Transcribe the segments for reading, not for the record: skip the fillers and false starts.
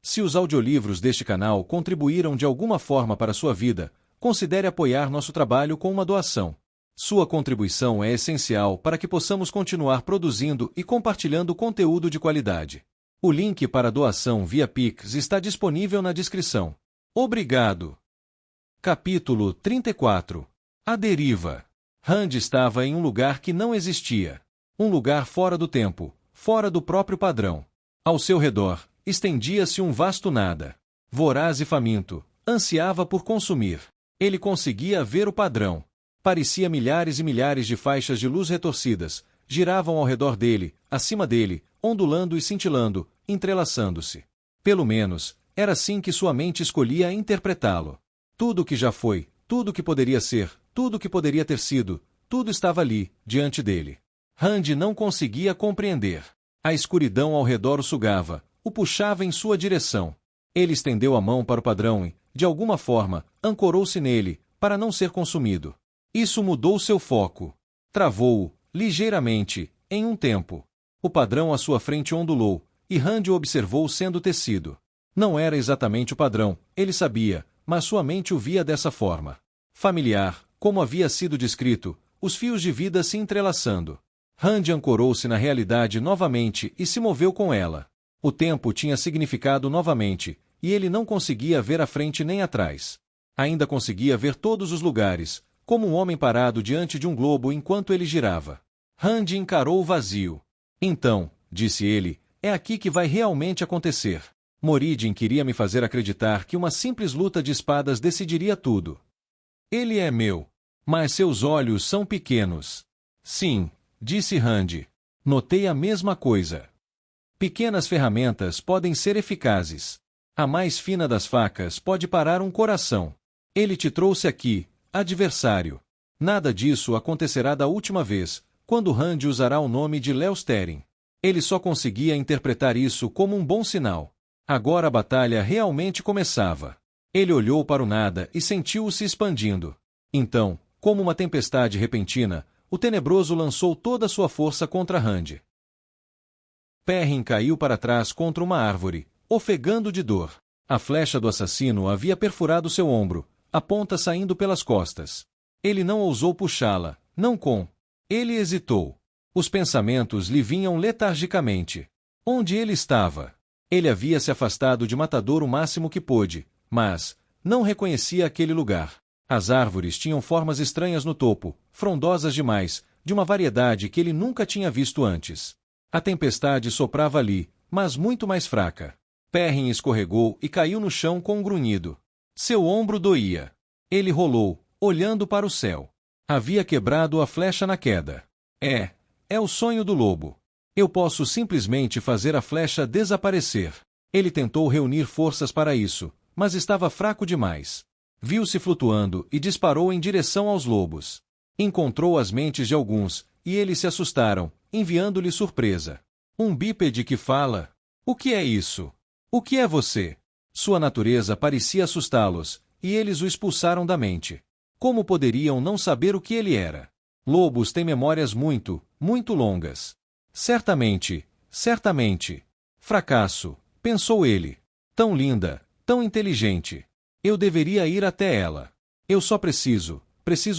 Se os audiolivros deste canal contribuíram de alguma forma para a sua vida, considere apoiar nosso trabalho com uma doação. Sua contribuição é essencial para que possamos continuar produzindo e compartilhando conteúdo de qualidade. O link para a doação via Pix está disponível na descrição. Obrigado. Capítulo 34. A deriva. Rand estava em um lugar que não existia. Um lugar fora do tempo, fora do próprio padrão. Ao seu redor, estendia-se um vasto nada. Voraz e faminto, ansiava por consumir. Ele conseguia ver o padrão. Parecia milhares e milhares de faixas de luz retorcidas, giravam ao redor dele, acima dele, ondulando e cintilando, entrelaçando-se. Pelo menos, era assim que sua mente escolhia interpretá-lo. Tudo o que já foi, tudo o que poderia ser, tudo o que poderia ter sido, tudo estava ali, diante dele. Rand não conseguia compreender. A escuridão ao redor o sugava, o puxava em sua direção. Ele estendeu a mão para o padrão e, de alguma forma, ancorou-se nele, para não ser consumido. Isso mudou seu foco. Travou-o, ligeiramente, em um tempo. O padrão à sua frente ondulou, e Rand o observou sendo tecido. Não era exatamente o padrão, ele sabia, mas sua mente o via dessa forma. Familiar, como havia sido descrito, os fios de vida se entrelaçando. Rand ancorou-se na realidade novamente e se moveu com ela. O tempo tinha significado novamente, e ele não conseguia ver à frente nem atrás. Ainda conseguia ver todos os lugares, como um homem parado diante de um globo enquanto ele girava. Rand encarou o vazio. Então, disse ele, é aqui que vai realmente acontecer. Moridin queria me fazer acreditar que uma simples luta de espadas decidiria tudo. Ele é meu. Mas seus olhos são pequenos. Sim, disse Rand. Notei a mesma coisa. Pequenas ferramentas podem ser eficazes. A mais fina das facas pode parar um coração. Ele te trouxe aqui, adversário. Nada disso acontecerá da última vez, quando Rand usará o nome de Leosterin. Ele só conseguia interpretar isso como um bom sinal. Agora a batalha realmente começava. Ele olhou para o nada e sentiu-o se expandindo. Então, como uma tempestade repentina, o tenebroso lançou toda a sua força contra Rand. Perrin caiu para trás contra uma árvore, ofegando de dor. A flecha do assassino havia perfurado seu ombro, a ponta saindo pelas costas. Ele não ousou puxá-la, não com. Ele hesitou. Os pensamentos lhe vinham letargicamente. Onde ele estava? Ele havia se afastado de Matador o máximo que pôde, mas não reconhecia aquele lugar. As árvores tinham formas estranhas no topo, frondosas demais, de uma variedade que ele nunca tinha visto antes. A tempestade soprava ali, mas muito mais fraca. Perrin escorregou e caiu no chão com um grunhido. Seu ombro doía. Ele rolou, olhando para o céu. Havia quebrado a flecha na queda. É o sonho do lobo. Eu posso simplesmente fazer a flecha desaparecer. Ele tentou reunir forças para isso, mas estava fraco demais. Viu-se flutuando e disparou em direção aos lobos. Encontrou as mentes de alguns, e eles se assustaram, enviando-lhe surpresa. Um bípede que fala? O que é isso? O que é você? Sua natureza parecia assustá-los, e eles o expulsaram da mente. Como poderiam não saber o que ele era? Lobos têm memórias muito, muito longas. Certamente. Fracasso, pensou ele. Tão linda, tão inteligente. Eu deveria ir até ela. Eu só preciso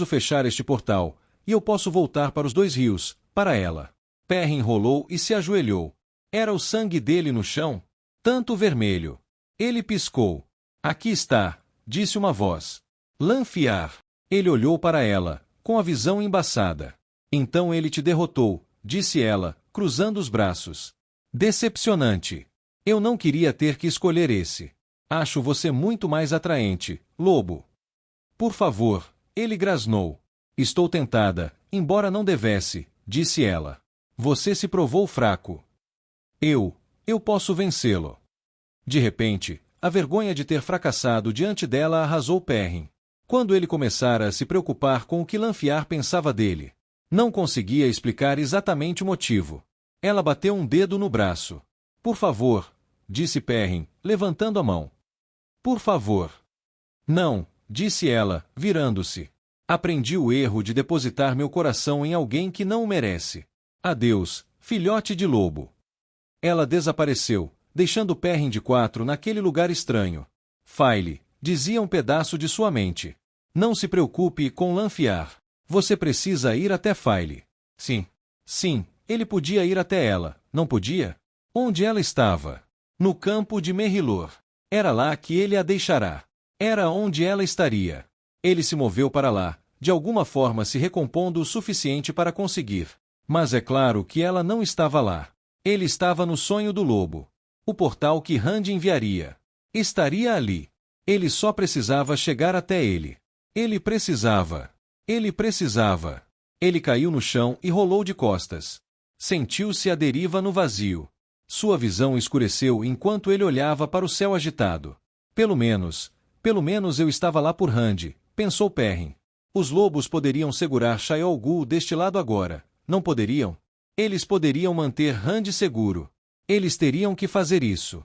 fechar este portal, e eu posso voltar para os 2 rios, para ela. Perrin rolou e se ajoelhou. Era o sangue dele no chão? Tanto vermelho. Ele piscou. Aqui está, disse uma voz. Lanfiar. Ele olhou para ela, com a visão embaçada. Então ele te derrotou, disse ela, cruzando os braços. Decepcionante. Eu não queria ter que escolher esse. Acho você muito mais atraente, lobo. Por favor, ele grasnou. Estou tentada, embora não devesse, disse ela. Você se provou fraco. Eu posso vencê-lo. De repente, a vergonha de ter fracassado diante dela arrasou Perrin. Quando ele começara a se preocupar com o que Lanfiar pensava dele. Não conseguia explicar exatamente o motivo. Ela bateu um dedo no braço. Por favor, disse Perrin, levantando a mão. Por favor. Não, disse ela, virando-se. Aprendi o erro de depositar meu coração em alguém que não o merece. Adeus, filhote de lobo. Ela desapareceu, deixando Perrin de 4 naquele lugar estranho. File, dizia um pedaço de sua mente. Não se preocupe com Lanfiar. Você precisa ir até File. Sim. Sim, ele podia ir até ela, não podia? Onde ela estava? No campo de Merrilor. Era lá que ele a deixará. Era onde ela estaria. Ele se moveu para lá, de alguma forma se recompondo o suficiente para conseguir. Mas é claro que ela não estava lá. Ele estava no sonho do lobo. O portal que Rand enviaria. Estaria ali. Ele só precisava chegar até ele. Ele precisava. Ele precisava. Ele caiu no chão e rolou de costas. Sentiu-se à deriva no vazio. Sua visão escureceu enquanto ele olhava para o céu agitado. Pelo menos eu estava lá por Rand, pensou Perrin. Os lobos poderiam segurar Shaiol Ghul deste lado agora, não poderiam? Eles poderiam manter Rand seguro. Eles teriam que fazer isso.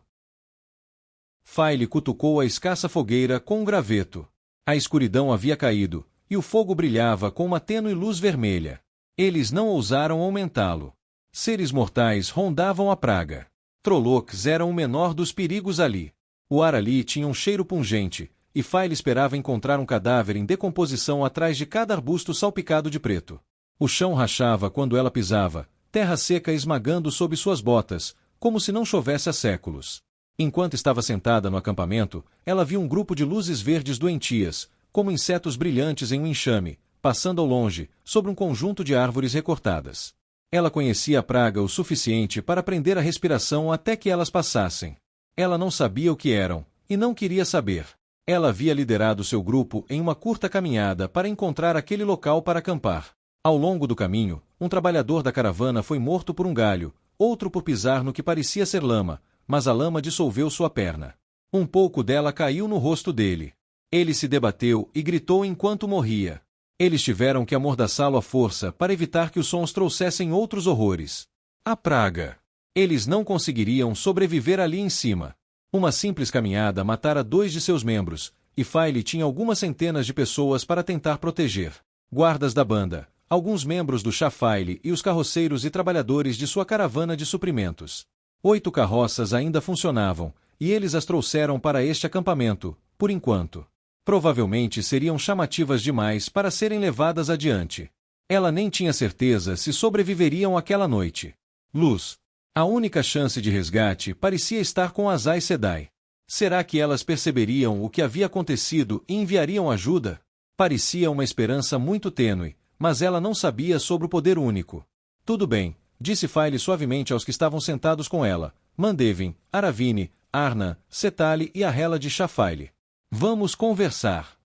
File cutucou a escassa fogueira com um graveto. A escuridão havia caído, e o fogo brilhava com uma tênue luz vermelha. Eles não ousaram aumentá-lo. Seres mortais rondavam a praga. Trollocs eram o menor dos perigos ali. O ar ali tinha um cheiro pungente, e File esperava encontrar um cadáver em decomposição atrás de cada arbusto salpicado de preto. O chão rachava quando ela pisava, terra seca esmagando sob suas botas, como se não chovesse há séculos. Enquanto estava sentada no acampamento, ela viu um grupo de luzes verdes doentias, como insetos brilhantes em um enxame, passando ao longe, sobre um conjunto de árvores recortadas. Ela conhecia a praga o suficiente para prender a respiração até que elas passassem. Ela não sabia o que eram, e não queria saber. Ela havia liderado seu grupo em uma curta caminhada para encontrar aquele local para acampar. Ao longo do caminho, um trabalhador da caravana foi morto por um galho, outro por pisar no que parecia ser lama, mas a lama dissolveu sua perna. Um pouco dela caiu no rosto dele. Ele se debateu e gritou enquanto morria. Eles tiveram que amordaçá-lo à força para evitar que os sons trouxessem outros horrores. A praga. Eles não conseguiriam sobreviver ali em cima. Uma simples caminhada matara 2 de seus membros, e File tinha algumas centenas de pessoas para tentar proteger. Guardas da banda, alguns membros do chá File e os carroceiros e trabalhadores de sua caravana de suprimentos. 8 carroças ainda funcionavam, e eles as trouxeram para este acampamento, por enquanto. Provavelmente seriam chamativas demais para serem levadas adiante. Ela nem tinha certeza se sobreviveriam aquela noite. Luz. A única chance de resgate parecia estar com as Aes Sedai. Será que elas perceberiam o que havia acontecido e enviariam ajuda? Parecia uma esperança muito tênue, mas ela não sabia sobre o poder único. Tudo bem, disse File suavemente aos que estavam sentados com ela, Mandevin, Aravine, Arna, Setali e a Hela de Shafile. Vamos conversar.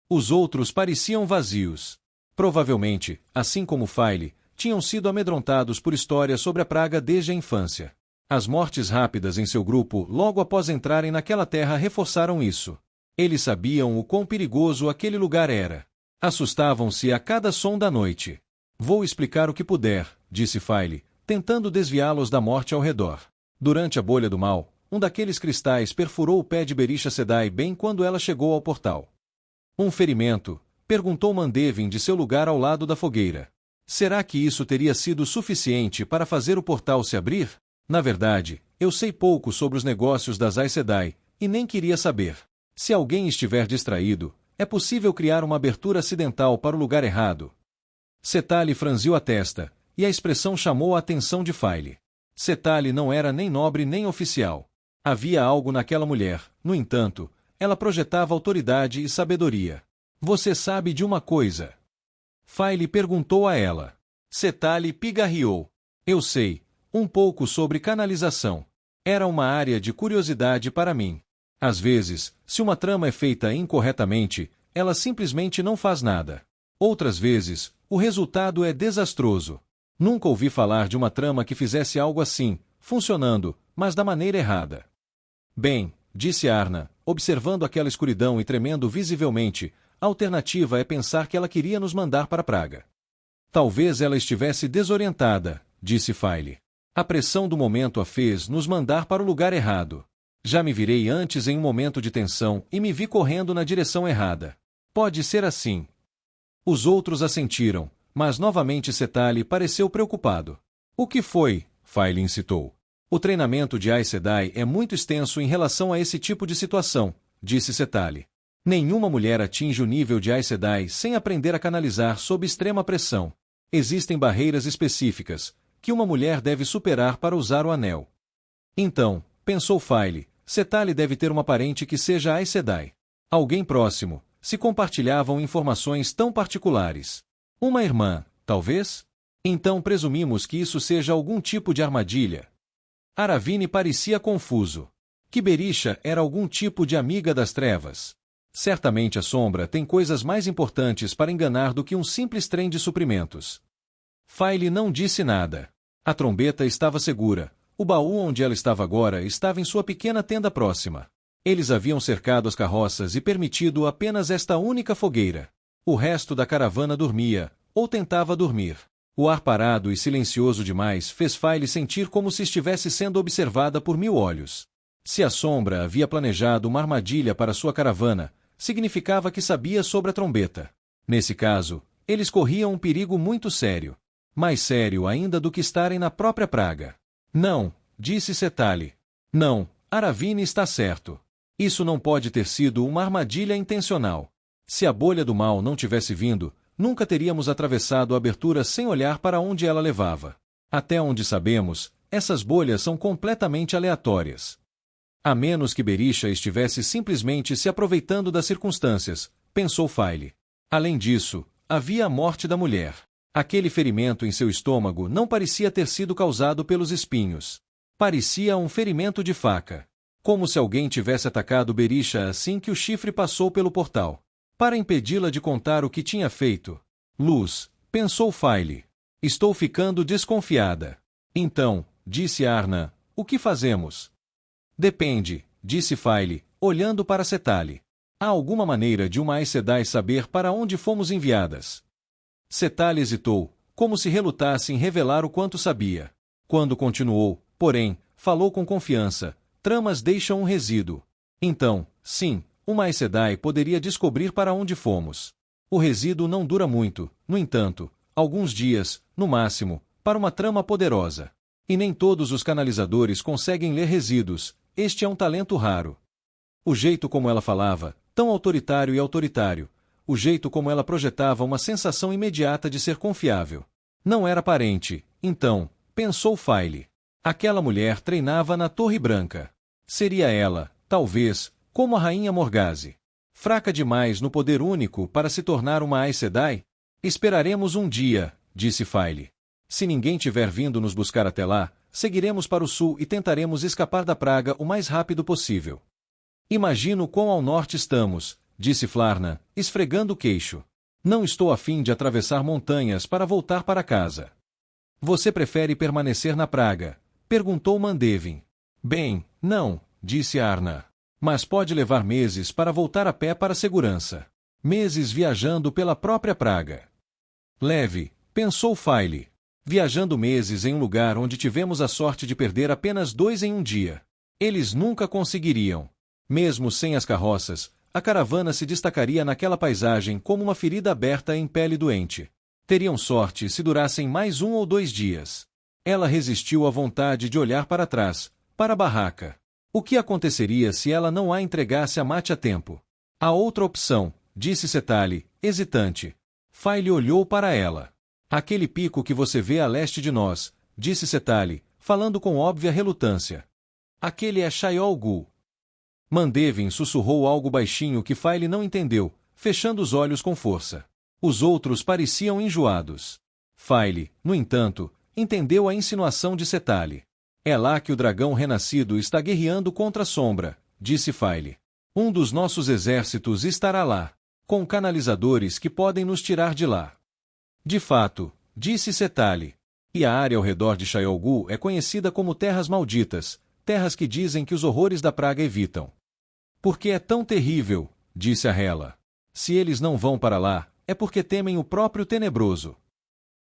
Os outros pareciam vazios. Provavelmente, assim como File, tinham sido amedrontados por histórias sobre a praga desde a infância. As mortes rápidas em seu grupo logo após entrarem naquela terra reforçaram isso. Eles sabiam o quão perigoso aquele lugar era. Assustavam-se a cada som da noite. Vou explicar o que puder, disse File, tentando desviá-los da morte ao redor. Durante a bolha do mal, um daqueles cristais perfurou o pé de Berisha Sedai bem quando ela chegou ao portal. Um ferimento? Perguntou Mandevin de seu lugar ao lado da fogueira. Será que isso teria sido suficiente para fazer o portal se abrir? Na verdade, eu sei pouco sobre os negócios das Aes Sedai, e nem queria saber. Se alguém estiver distraído, é possível criar uma abertura acidental para o lugar errado. Setali franziu a testa, e a expressão chamou a atenção de File. Setali não era nem nobre nem oficial. Havia algo naquela mulher, no entanto, ela projetava autoridade e sabedoria. Você sabe de uma coisa? File perguntou a ela. Setali pigarreou. Eu sei, um pouco sobre canalização. Era uma área de curiosidade para mim. Às vezes, se uma trama é feita incorretamente, ela simplesmente não faz nada. Outras vezes, o resultado é desastroso. Nunca ouvi falar de uma trama que fizesse algo assim, funcionando, mas da maneira errada. Bem, disse Arna, observando aquela escuridão e tremendo visivelmente, a alternativa é pensar que ela queria nos mandar para a praga. Talvez ela estivesse desorientada, disse File. A pressão do momento a fez nos mandar para o lugar errado. Já me virei antes em um momento de tensão e me vi correndo na direção errada. Pode ser assim. Os outros assentiram, mas novamente Setali pareceu preocupado. O que foi? File incitou. O treinamento de Aes Sedai é muito extenso em relação a esse tipo de situação, disse Setali. Nenhuma mulher atinge o nível de Aes Sedai sem aprender a canalizar sob extrema pressão. Existem barreiras específicas que uma mulher deve superar para usar o anel. Então, pensou File, Setali deve ter uma parente que seja Aes Sedai. Alguém próximo, se compartilhavam informações tão particulares. Uma irmã, talvez? Então presumimos que isso seja algum tipo de armadilha. Aravini parecia confuso. Que Berisha era algum tipo de amiga das trevas. Certamente a sombra tem coisas mais importantes para enganar do que um simples trem de suprimentos. File não disse nada. A trombeta estava segura. O baú onde ela estava agora estava em sua pequena tenda próxima. Eles haviam cercado as carroças e permitido apenas esta única fogueira. O resto da caravana dormia, ou tentava dormir. O ar parado e silencioso demais fez File sentir como se estivesse sendo observada por 1000 olhos. Se a sombra havia planejado uma armadilha para sua caravana, significava que sabia sobre a trombeta. Nesse caso, eles corriam um perigo muito sério. Mais sério ainda do que estarem na própria praga. Não, disse Setali. Não, Aravini está certo. Isso não pode ter sido uma armadilha intencional. Se a bolha do mal não tivesse vindo, nunca teríamos atravessado a abertura sem olhar para onde ela levava. Até onde sabemos, essas bolhas são completamente aleatórias. A menos que Berisha estivesse simplesmente se aproveitando das circunstâncias, pensou File. Além disso, havia a morte da mulher. Aquele ferimento em seu estômago não parecia ter sido causado pelos espinhos. Parecia um ferimento de faca. Como se alguém tivesse atacado Berisha assim que o chifre passou pelo portal. Para impedi-la de contar o que tinha feito. Luz, pensou File. Estou ficando desconfiada. Então, disse Arna, o que fazemos? Depende, disse File, olhando para Setali. Há alguma maneira de uma Aes Sedai saber para onde fomos enviadas? Setali hesitou, como se relutasse em revelar o quanto sabia. Quando continuou, porém, falou com confiança, tramas deixam um resíduo. Então, sim, uma Aes Sedai poderia descobrir para onde fomos. O resíduo não dura muito, no entanto, alguns dias, no máximo, para uma trama poderosa. E nem todos os canalizadores conseguem ler resíduos, este é um talento raro. O jeito como ela falava, tão autoritário e autoritário, o jeito como ela projetava uma sensação imediata de ser confiável. Não era parente, então, pensou File. Aquela mulher treinava na Torre Branca. Seria ela, talvez, como a Rainha Morgase. Fraca demais no poder único para se tornar uma Aes Sedai? Esperaremos um dia, disse File. Se ninguém tiver vindo nos buscar até lá, seguiremos para o sul e tentaremos escapar da praga o mais rápido possível. Imagino quão ao norte estamos, disse Flarna, esfregando o queixo. Não estou a fim de atravessar montanhas para voltar para casa. Você prefere permanecer na praga? Perguntou Mandevin. Bem, não, disse Arna. Mas pode levar meses para voltar a pé para a segurança. Meses viajando pela própria praga. Leve, pensou File. Viajando meses em um lugar onde tivemos a sorte de perder apenas 2 em um dia. Eles nunca conseguiriam. Mesmo sem as carroças, a caravana se destacaria naquela paisagem como uma ferida aberta em pele doente. Teriam sorte se durassem mais 1 ou 2 dias. Ela resistiu à vontade de olhar para trás, para a barraca. O que aconteceria se ela não a entregasse a mate a tempo? Há outra opção, disse Setali, hesitante. File olhou para ela. Aquele pico que você vê a leste de nós, disse Setali, falando com óbvia relutância. Aquele é Shaiol Ghul. Mandevin sussurrou algo baixinho que File não entendeu, fechando os olhos com força. Os outros pareciam enjoados. File, no entanto, entendeu a insinuação de Setali. É lá que o dragão renascido está guerreando contra a sombra, disse File. Um dos nossos exércitos estará lá, com canalizadores que podem nos tirar de lá. De fato, disse Setali. E a área ao redor de Shaiol Ghul é conhecida como Terras Malditas, terras que dizem que os horrores da praga evitam. Porque é tão terrível, disse a Hela. Se eles não vão para lá, é porque temem o próprio Tenebroso.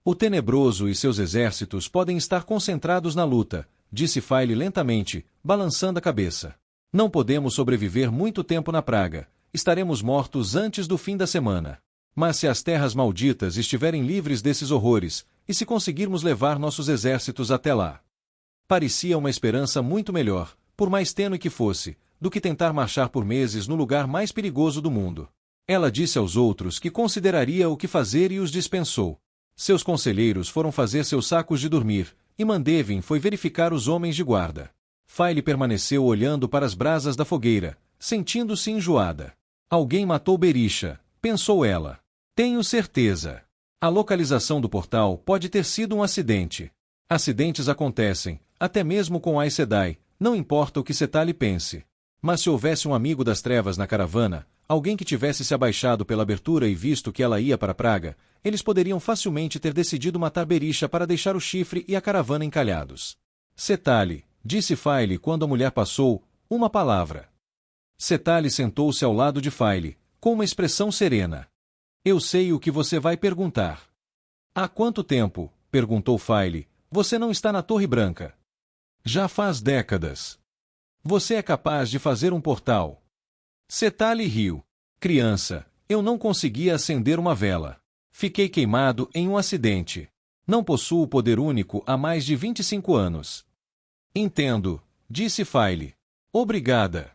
O Tenebroso e seus exércitos podem estar concentrados na luta, disse File lentamente, balançando a cabeça. Não podemos sobreviver muito tempo na praga, estaremos mortos antes do fim da semana. Mas se as terras malditas estiverem livres desses horrores, e se conseguirmos levar nossos exércitos até lá? Parecia uma esperança muito melhor, por mais tênue que fosse, do que tentar marchar por meses no lugar mais perigoso do mundo. Ela disse aos outros que consideraria o que fazer e os dispensou. Seus conselheiros foram fazer seus sacos de dormir, e Mandevin foi verificar os homens de guarda. Faile permaneceu olhando para as brasas da fogueira, sentindo-se enjoada. Alguém matou Berisha, pensou ela. Tenho certeza. A localização do portal pode ter sido um acidente. Acidentes acontecem, até mesmo com Aes Sedai, não importa o que Setali pense. Mas se houvesse um amigo das trevas na caravana, alguém que tivesse se abaixado pela abertura e visto que ela ia para Praga, eles poderiam facilmente ter decidido matar Berisha para deixar o chifre e a caravana encalhados. Setali, disse Faile quando a mulher passou, uma palavra. Setali sentou-se ao lado de Faile, com uma expressão serena. Eu sei o que você vai perguntar. Há quanto tempo, perguntou Faile, você não está na Torre Branca? Já faz décadas. Você é capaz de fazer um portal? Setali riu. Criança, eu não conseguia acender uma vela. Fiquei queimado em um acidente. Não possuo o poder único há mais de 25 anos. Entendo, disse Faile. Obrigada.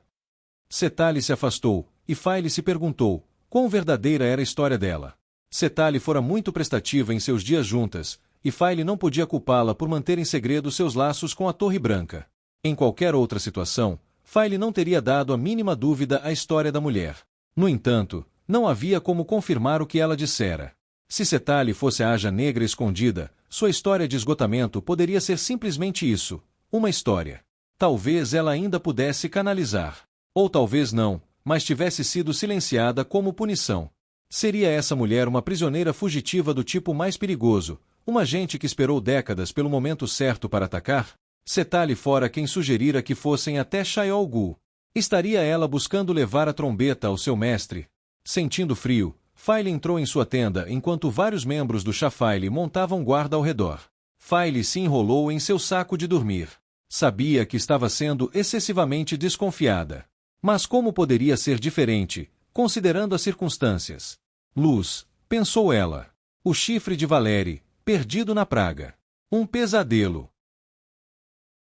Setali se afastou, e Faile se perguntou, quão verdadeira era a história dela. Setali fora muito prestativa em seus dias juntas, e Faile não podia culpá-la por manter em segredo seus laços com a Torre Branca. Em qualquer outra situação, Faile não teria dado a mínima dúvida à história da mulher. No entanto, não havia como confirmar o que ela dissera. Se Setali fosse a Aja Negra escondida, sua história de esgotamento poderia ser simplesmente isso, uma história. Talvez ela ainda pudesse canalizar. Ou talvez não, mas tivesse sido silenciada como punição. Seria essa mulher uma prisioneira fugitiva do tipo mais perigoso, uma agente que esperou décadas pelo momento certo para atacar? Setali fora quem sugerira que fossem até Shaiol Ghul. Estaria ela buscando levar a trombeta ao seu mestre? Sentindo frio, Faile entrou em sua tenda enquanto vários membros do Shafaile montavam guarda ao redor. Faile se enrolou em seu saco de dormir. Sabia que estava sendo excessivamente desconfiada. Mas como poderia ser diferente, considerando as circunstâncias? Luz, pensou ela. O chifre de Valeri, perdido na praga. Um pesadelo.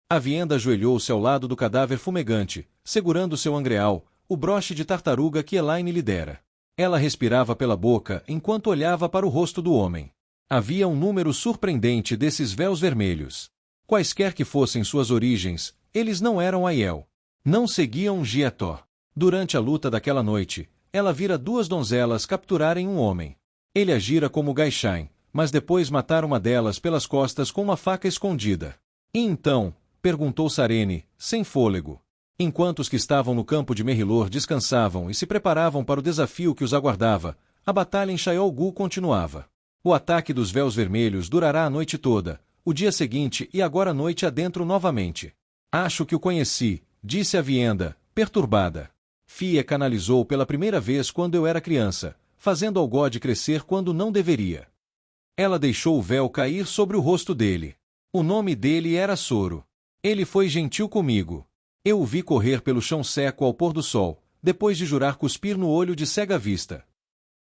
Avienda ajoelhou-se ao lado do cadáver fumegante, segurando seu angreal, o broche de tartaruga que Elaine lhe dera. Ela respirava pela boca enquanto olhava para o rosto do homem. Havia um número surpreendente desses véus vermelhos. Quaisquer que fossem suas origens, eles não eram Aiel. Não seguiam Gietó. Durante a luta daquela noite, ela vira duas donzelas capturarem um homem. Ele agira como Gaishain, mas depois matar uma delas pelas costas com uma faca escondida. E então, perguntou Sarene, sem fôlego. Enquanto os que estavam no campo de Merrilor descansavam e se preparavam para o desafio que os aguardava, a batalha em Shaiol Ghul continuava. O ataque dos véus vermelhos durará a noite toda, o dia seguinte e agora a noite adentro novamente. Acho que o conheci, disse Avienda, perturbada. Fia canalizou pela primeira vez quando eu era criança, fazendo Algod crescer quando não deveria. Ela deixou o véu cair sobre o rosto dele. O nome dele era Soro. Ele foi gentil comigo. Eu o vi correr pelo chão seco ao pôr do sol, depois de jurar cuspir no olho de cega vista.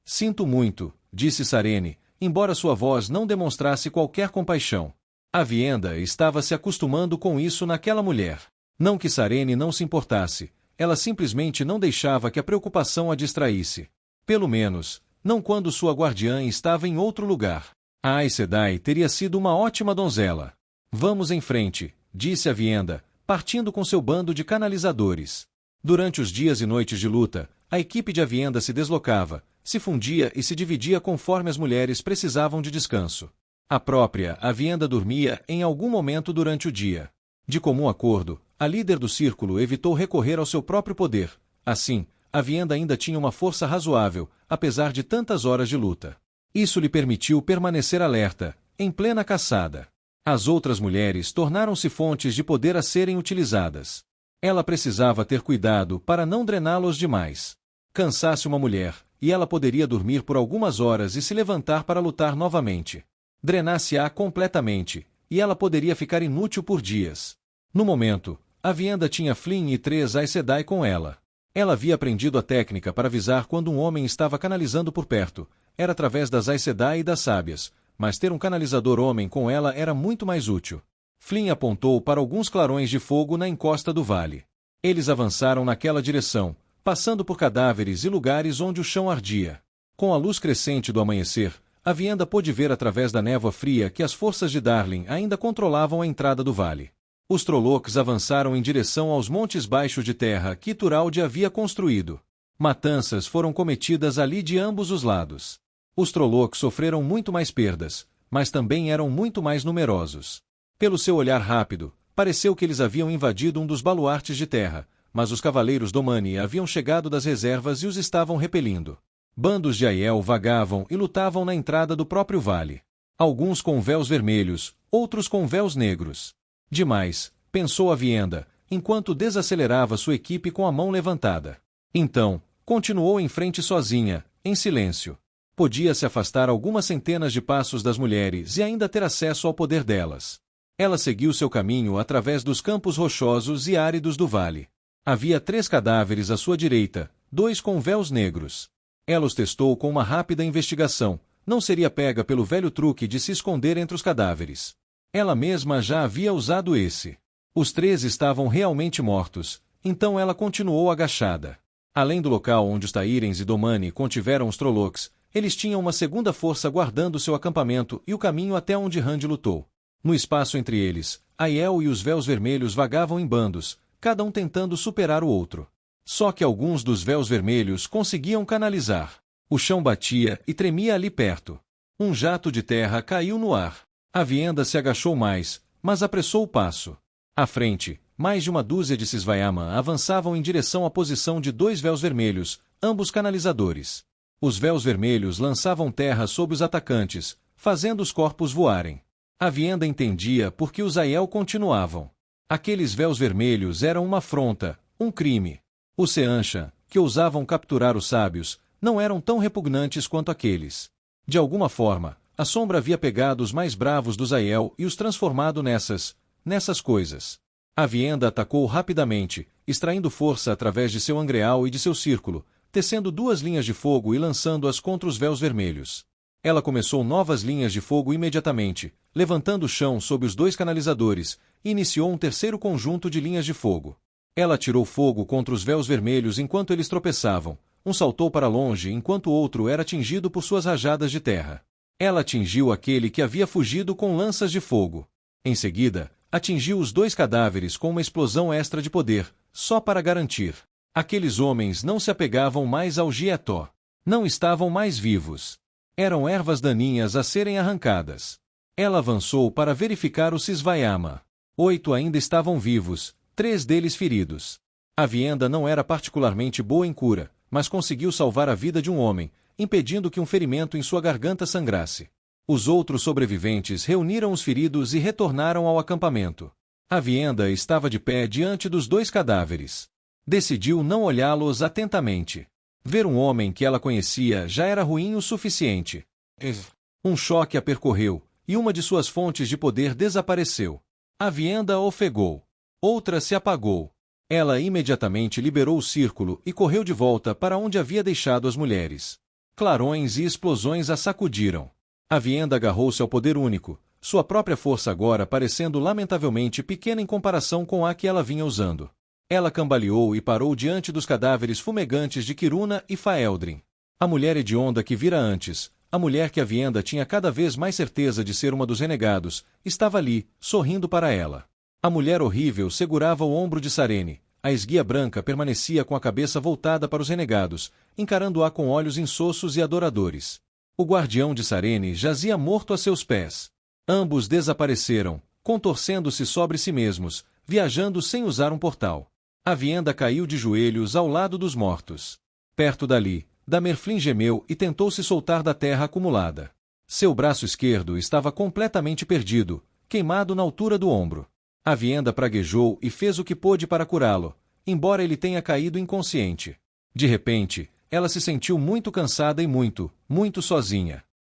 Sinto muito, disse Sarene, embora sua voz não demonstrasse qualquer compaixão. Avienda estava se acostumando com isso naquela mulher. Não que Sarene não se importasse, ela simplesmente não deixava que a preocupação a distraísse. Pelo menos, não quando sua guardiã estava em outro lugar. A Aes Sedai teria sido uma ótima donzela. Vamos em frente, disse Avienda, partindo com seu bando de canalizadores. Durante os dias e noites de luta, a equipe de Avienda se deslocava, se fundia e se dividia conforme as mulheres precisavam de descanso. A própria Avienda dormia em algum momento durante o dia. De comum acordo, a líder do círculo evitou recorrer ao seu próprio poder. Assim, Avienda ainda tinha uma força razoável, apesar de tantas horas de luta. Isso lhe permitiu permanecer alerta, em plena caçada. As outras mulheres tornaram-se fontes de poder a serem utilizadas. Ela precisava ter cuidado para não drená-los demais. Cansasse uma mulher, e ela poderia dormir por algumas horas e se levantar para lutar novamente. Drenasse-a completamente, e ela poderia ficar inútil por dias. No momento, Avienda tinha Flynn e 3 Aes Sedai com ela. Ela havia aprendido a técnica para avisar quando um homem estava canalizando por perto. Era através das Aes Sedai e das sábias, mas ter um canalizador homem com ela era muito mais útil. Flynn apontou para alguns clarões de fogo na encosta do vale. Eles avançaram naquela direção, passando por cadáveres e lugares onde o chão ardia. Com a luz crescente do amanhecer, a vianda pôde ver através da névoa fria que as forças de Darling ainda controlavam a entrada do vale. Os Trollocs avançaram em direção aos montes baixos de terra que Thuralde havia construído. Matanças foram cometidas ali de ambos os lados. Os Trollocs sofreram muito mais perdas, mas também eram muito mais numerosos. Pelo seu olhar rápido, pareceu que eles haviam invadido um dos baluartes de terra, mas os cavaleiros Domani haviam chegado das reservas e os estavam repelindo. Bandos de Aiel vagavam e lutavam na entrada do próprio vale. Alguns com véus vermelhos, outros com véus negros. Demais, pensou a Vienda, enquanto desacelerava sua equipe com a mão levantada. Então, continuou em frente sozinha, em silêncio. Podia se afastar algumas centenas de passos das mulheres e ainda ter acesso ao poder delas. Ela seguiu seu caminho através dos campos rochosos e áridos do vale. Havia 3 cadáveres à sua direita, 2 com véus negros. Ela os testou com uma rápida investigação. Não seria pega pelo velho truque de se esconder entre os cadáveres. Ela mesma já havia usado esse. Os 3 estavam realmente mortos, então ela continuou agachada. Além do local onde os Tairens e Domani contiveram os Trollocs, eles tinham uma segunda força guardando seu acampamento e o caminho até onde Rand lutou. No espaço entre eles, Aiel e os véus vermelhos vagavam em bandos, cada um tentando superar o outro. Só que alguns dos véus vermelhos conseguiam canalizar. O chão batia e tremia ali perto. Um jato de terra caiu no ar. A Vienda se agachou mais, mas apressou o passo. À frente, mais de uma dúzia de Sisvaiama avançavam em direção à posição de 2 véus vermelhos, ambos canalizadores. Os véus vermelhos lançavam terra sobre os atacantes, fazendo os corpos voarem. A Vienda entendia por que os Aiel continuavam. Aqueles véus vermelhos eram uma afronta, um crime. Os Seanchan, que ousavam capturar os sábios, não eram tão repugnantes quanto aqueles. De alguma forma, a sombra havia pegado os mais bravos dos Aiel e os transformado nessas coisas. A Vienda atacou rapidamente, extraindo força através de seu angreal e de seu círculo, tecendo 2 linhas de fogo e lançando-as contra os véus vermelhos. Ela começou novas linhas de fogo imediatamente, levantando o chão sob os 2 canalizadores, e iniciou um terceiro conjunto de linhas de fogo. Ela atirou fogo contra os véus vermelhos enquanto eles tropeçavam. Um saltou para longe enquanto o outro era atingido por suas rajadas de terra. Ela atingiu aquele que havia fugido com lanças de fogo. Em seguida, atingiu os 2 cadáveres com uma explosão extra de poder, só para garantir. Aqueles homens não se apegavam mais ao Gietó. Não estavam mais vivos. Eram ervas daninhas a serem arrancadas. Ela avançou para verificar o Sisvaiama. 8 ainda estavam vivos, 3 deles feridos. A Vienda não era particularmente boa em cura, mas conseguiu salvar a vida de um homem, impedindo que um ferimento em sua garganta sangrasse. Os outros sobreviventes reuniram os feridos e retornaram ao acampamento. A Vienda estava de pé diante dos 2 cadáveres. Decidiu não olhá-los atentamente. Ver um homem que ela conhecia já era ruim o suficiente. Um choque a percorreu, e uma de suas fontes de poder desapareceu. A Vienda ofegou. Outra se apagou. Ela imediatamente liberou o círculo e correu de volta para onde havia deixado as mulheres. Clarões e explosões a sacudiram. A Vienda agarrou-se ao poder único, sua própria força agora parecendo lamentavelmente pequena em comparação com a que ela vinha usando. Ela cambaleou e parou diante dos cadáveres fumegantes de Kiruna e Faeldrin. A mulher hedionda que vira antes, a mulher que a Vienda tinha cada vez mais certeza de ser uma dos renegados, estava ali, sorrindo para ela. A mulher horrível segurava o ombro de Sarene. A esguia branca permanecia com a cabeça voltada para os renegados, encarando-a com olhos insossos e adoradores. O guardião de Sarene jazia morto a seus pés. Ambos desapareceram, contorcendo-se sobre si mesmos, viajando sem usar um portal. A Vienda caiu de joelhos ao lado dos mortos. Perto dali, Damerflin gemeu e tentou se soltar da terra acumulada. Seu braço esquerdo estava completamente perdido, queimado na altura do ombro. A Vienda praguejou e fez o que pôde para curá-lo, embora ele tenha caído inconsciente. De repente, ela se sentiu muito cansada e muito sozinha.